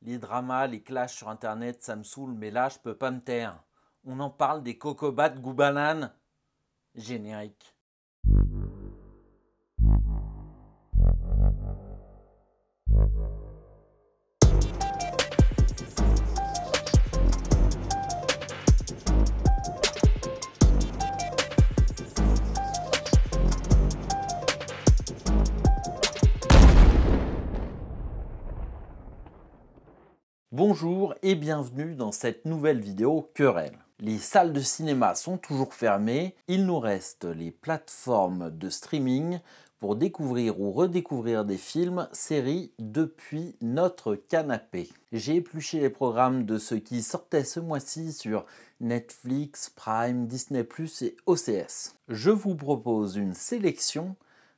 Les dramas, les clashs sur internet, ça me saoule, mais là, je peux pas me taire. On en parle des cocobats de Goubanane. Générique. Bonjour et bienvenue dans cette nouvelle vidéo querelle. Les salles de cinéma sont toujours fermées, il nous reste les plateformes de streaming pour découvrir ou redécouvrir des films, séries depuis notre canapé. J'ai épluché les programmes de ceux qui sortaient ce mois-ci sur Netflix, Prime, Disney+, et OCS. Je vous propose une sélection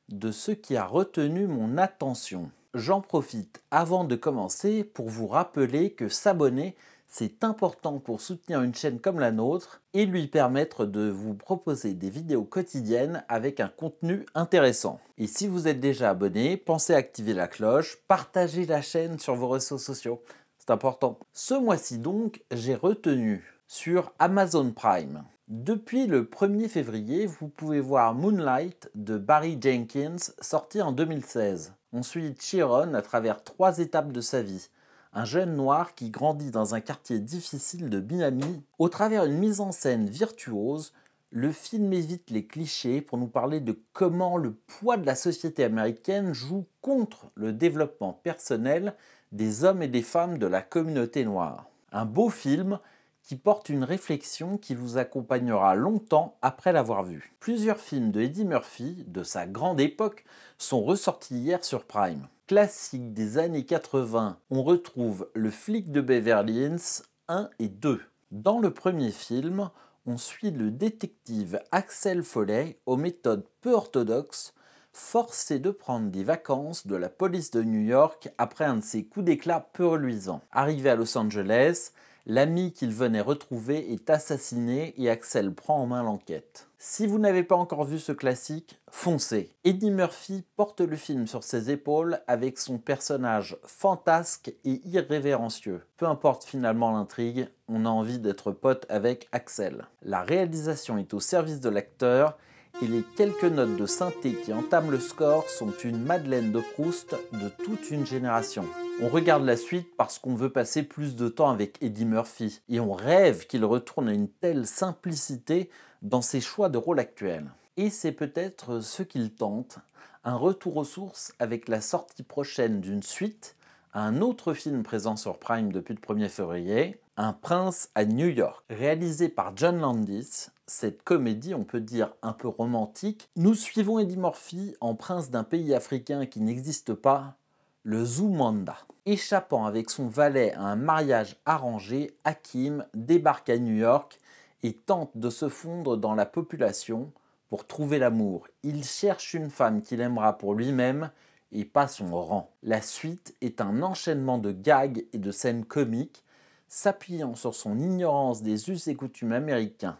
de ce qui a retenu mon attention. J'en profite avant de commencer pour vous rappeler que s'abonner, c'est important pour soutenir une chaîne comme la nôtre et lui permettre de vous proposer des vidéos quotidiennes avec un contenu intéressant. Et si vous êtes déjà abonné, pensez à activer la cloche, partagez la chaîne sur vos réseaux sociaux. C'est important. Ce mois-ci donc, j'ai retenu sur Amazon Prime. Depuis le 1er février, vous pouvez voir Moonlight de Barry Jenkins, sorti en 2016. On suit Chiron à travers 3 étapes de sa vie. Un jeune noir qui grandit dans un quartier difficile de Miami. Au travers d'une mise en scène virtuose, le film évite les clichés pour nous parler de comment le poids de la société américaine joue contre le développement personnel des hommes et des femmes de la communauté noire. Un beau film qui porte une réflexion qui vous accompagnera longtemps après l'avoir vu. Plusieurs films de Eddie Murphy, de sa grande époque, sont ressortis hier sur Prime. Classique des années 80, on retrouve Le flic de Beverly Hills 1 et 2. Dans le premier film, on suit le détective Axel Foley aux méthodes peu orthodoxes, forcé de prendre des vacances de la police de New York après un de ses coups d'éclat peu reluisants. Arrivé à Los Angeles, l'ami qu'il venait retrouver est assassiné et Axel prend en main l'enquête. Si vous n'avez pas encore vu ce classique, foncez. Eddie Murphy porte le film sur ses épaules avec son personnage fantasque et irrévérencieux. Peu importe finalement l'intrigue, on a envie d'être pote avec Axel. La réalisation est au service de l'acteur et les quelques notes de synthé qui entament le score sont une Madeleine de Proust de toute une génération. On regarde la suite parce qu'on veut passer plus de temps avec Eddie Murphy et on rêve qu'il retourne à une telle simplicité dans ses choix de rôle actuels. Et c'est peut-être ce qu'il tente, un retour aux sources avec la sortie prochaine d'une suite à un autre film présent sur Prime depuis le 1er février, Un prince à New York. Réalisé par John Landis, cette comédie, on peut dire un peu romantique, nous suivons Eddie Murphy en prince d'un pays africain qui n'existe pas, le Zoumanda. Échappant avec son valet à un mariage arrangé, Hakim débarque à New York et tente de se fondre dans la population pour trouver l'amour. Il cherche une femme qu'il aimera pour lui-même et pas son rang. La suite est un enchaînement de gags et de scènes comiques s'appuyant sur son ignorance des us et coutumes américains,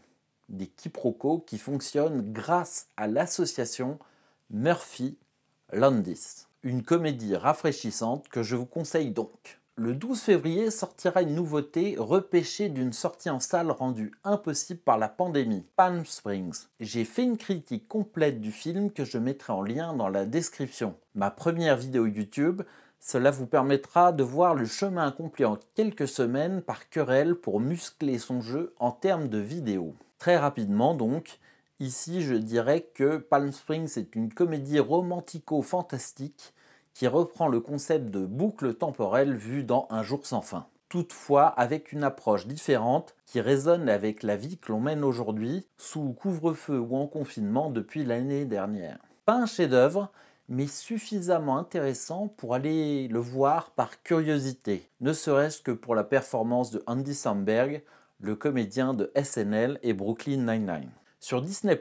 des quiproquos qui fonctionnent grâce à l'association Murphy-Landis. Une comédie rafraîchissante que je vous conseille donc. Le 12 février sortira une nouveauté repêchée d'une sortie en salle rendue impossible par la pandémie, Palm Springs. J'ai fait une critique complète du film que je mettrai en lien dans la description. Ma première vidéo YouTube, cela vous permettra de voir le chemin accompli en quelques semaines par Querelle pour muscler son jeu en termes de vidéo. Très rapidement donc, ici je dirais que Palm Springs est une comédie romantico-fantastique qui reprend le concept de boucle temporelle vue dans Un jour sans fin. Toutefois, avec une approche différente qui résonne avec la vie que l'on mène aujourd'hui, sous couvre-feu ou en confinement depuis l'année dernière. Pas un chef-d'œuvre, mais suffisamment intéressant pour aller le voir par curiosité, ne serait-ce que pour la performance de Andy Samberg, le comédien de SNL et Brooklyn Nine-Nine. Sur Disney+,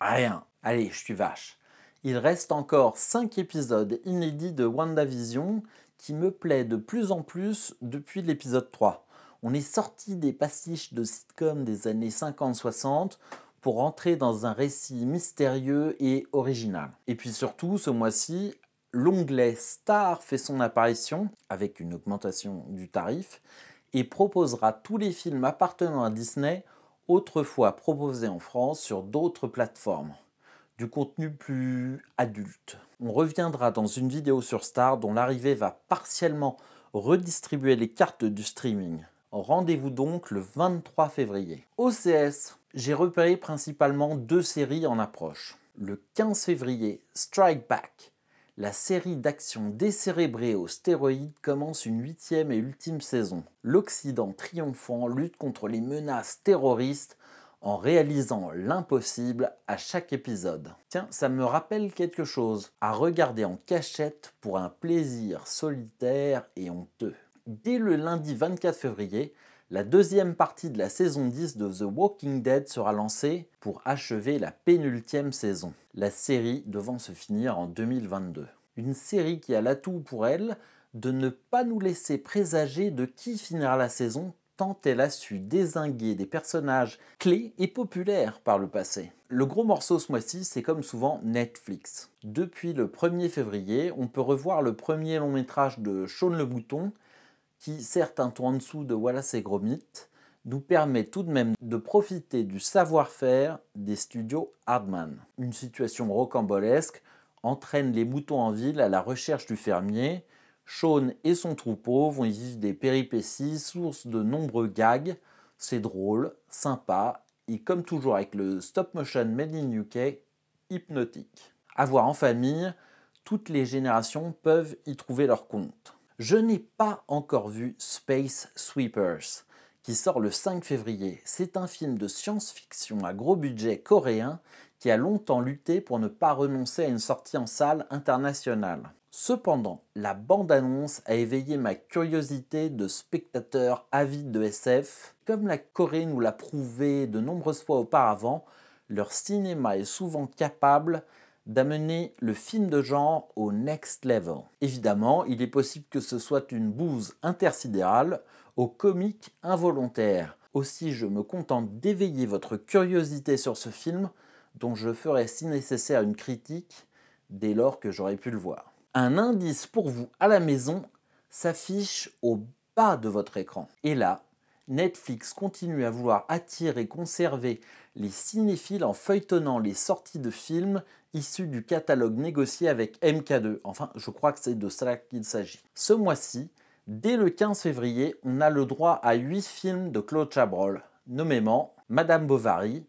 rien. Allez, je suis vache. Il reste encore 5 épisodes inédits de WandaVision qui me plaît de plus en plus depuis l'épisode 3. On est sorti des pastiches de sitcom des années 50-60 pour entrer dans un récit mystérieux et original. Et puis surtout, ce mois-ci, l'onglet Star fait son apparition avec une augmentation du tarif et proposera tous les films appartenant à Disney autrefois proposés en France sur d'autres plateformes. Du contenu plus adulte. On reviendra dans une vidéo sur Star dont l'arrivée va partiellement redistribuer les cartes du streaming. Rendez-vous donc le 23 février. OCS, j'ai repéré principalement 2 séries en approche. Le 15 février, Strike Back. La série d'action décérébrée aux stéroïdes commence une 8e et ultime saison. L'Occident triomphant lutte contre les menaces terroristes en réalisant l'impossible à chaque épisode. Tiens, ça me rappelle quelque chose, à regarder en cachette pour un plaisir solitaire et honteux. Dès le lundi 24 février, la 2e partie de la saison 10 de The Walking Dead sera lancée pour achever la pénultième saison, la série devant se finir en 2022. Une série qui a l'atout pour elle de ne pas nous laisser présager de qui finira la saison tant elle a su dézinguer des personnages clés et populaires par le passé. Le gros morceau ce mois-ci, c'est comme souvent Netflix. Depuis le 1er février, on peut revoir le premier long métrage de Shaun le Mouton, qui, certes un ton en dessous de Wallace et Gromit, nous permet tout de même de profiter du savoir-faire des studios Aardman. Une situation rocambolesque entraîne les moutons en ville à la recherche du fermier. Shaun et son troupeau vont y vivre des péripéties, source de nombreux gags. C'est drôle, sympa et comme toujours avec le stop motion made in UK, hypnotique. À voir en famille, toutes les générations peuvent y trouver leur compte. Je n'ai pas encore vu Space Sweepers, qui sort le 5 février. C'est un film de science-fiction à gros budget coréen qui a longtemps lutté pour ne pas renoncer à une sortie en salle internationale. Cependant, la bande-annonce a éveillé ma curiosité de spectateur avide de SF. Comme la Corée nous l'a prouvé de nombreuses fois auparavant, leur cinéma est souvent capable d'amener le film de genre au next level. Évidemment, il est possible que ce soit une bouse intersidérale au comique involontaire. Aussi, je me contente d'éveiller votre curiosité sur ce film, dont je ferai si nécessaire une critique dès lors que j'aurai pu le voir. Un indice pour vous à la maison s'affiche au bas de votre écran. Et là, Netflix continue à vouloir attirer et conserver les cinéphiles en feuilletonnant les sorties de films issus du catalogue négocié avec MK2. Enfin, je crois que c'est de cela qu'il s'agit. Ce mois-ci, dès le 15 février, on a le droit à 8 films de Claude Chabrol, nommément Madame Bovary,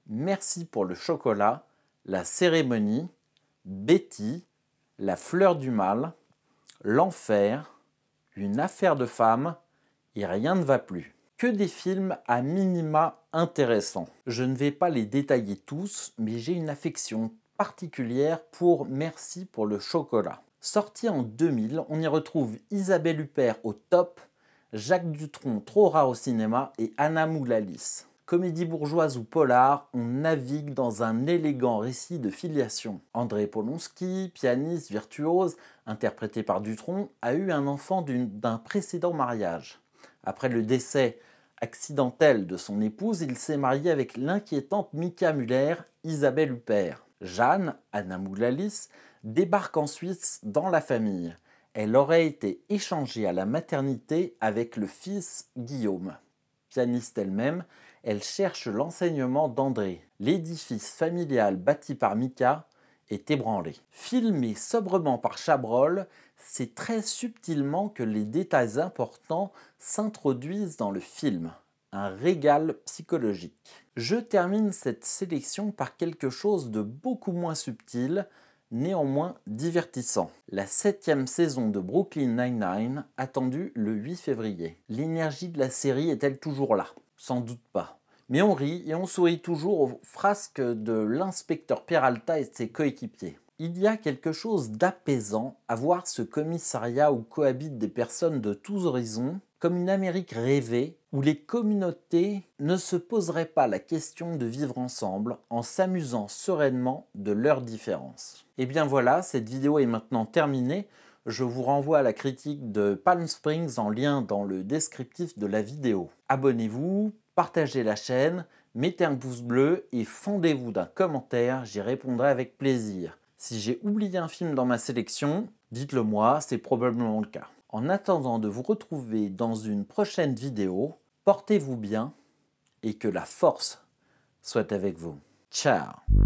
Merci pour le chocolat, La cérémonie, Betty, La fleur du mal, L'enfer, Une affaire de femme et Rien ne va plus. Que des films à minima intéressants. Je ne vais pas les détailler tous, mais j'ai une affection particulière pour Merci pour le chocolat. Sorti en 2000, on y retrouve Isabelle Huppert au top, Jacques Dutronc trop rare au cinéma et Anna Moulalis. Comédie bourgeoise ou polar, on navigue dans un élégant récit de filiation. André Polonsky, pianiste virtuose, interprété par Dutronc, a eu un enfant d'un précédent mariage. Après le décès accidentel de son épouse, il s'est marié avec l'inquiétante Mika Müller, Isabelle Huppert. Jeanne, Anna Moulalis, débarque en Suisse dans la famille. Elle aurait été échangée à la maternité avec le fils Guillaume. Pianiste elle-même, elle cherche l'enseignement d'André. L'édifice familial bâti par Mika est ébranlé. Filmé sobrement par Chabrol, c'est très subtilement que les détails importants s'introduisent dans le film. Un régal psychologique. Je termine cette sélection par quelque chose de beaucoup moins subtil, néanmoins divertissant. La 7e saison de Brooklyn Nine-Nine, attendue le 8 février. L'énergie de la série est-elle toujours là? Sans doute pas. Mais on rit et on sourit toujours aux frasques de l'inspecteur Peralta et de ses coéquipiers. Il y a quelque chose d'apaisant à voir ce commissariat où cohabitent des personnes de tous horizons, comme une Amérique rêvée, où les communautés ne se poseraient pas la question de vivre ensemble en s'amusant sereinement de leurs différences. Et bien voilà, cette vidéo est maintenant terminée. Je vous renvoie à la critique de Palm Springs en lien dans le descriptif de la vidéo. Abonnez-vous, partagez la chaîne, mettez un pouce bleu et fondez-vous d'un commentaire, j'y répondrai avec plaisir. Si j'ai oublié un film dans ma sélection, Dites-le moi, c'est probablement le cas. En attendant de vous retrouver dans une prochaine vidéo, portez-vous bien et que la force soit avec vous. Ciao!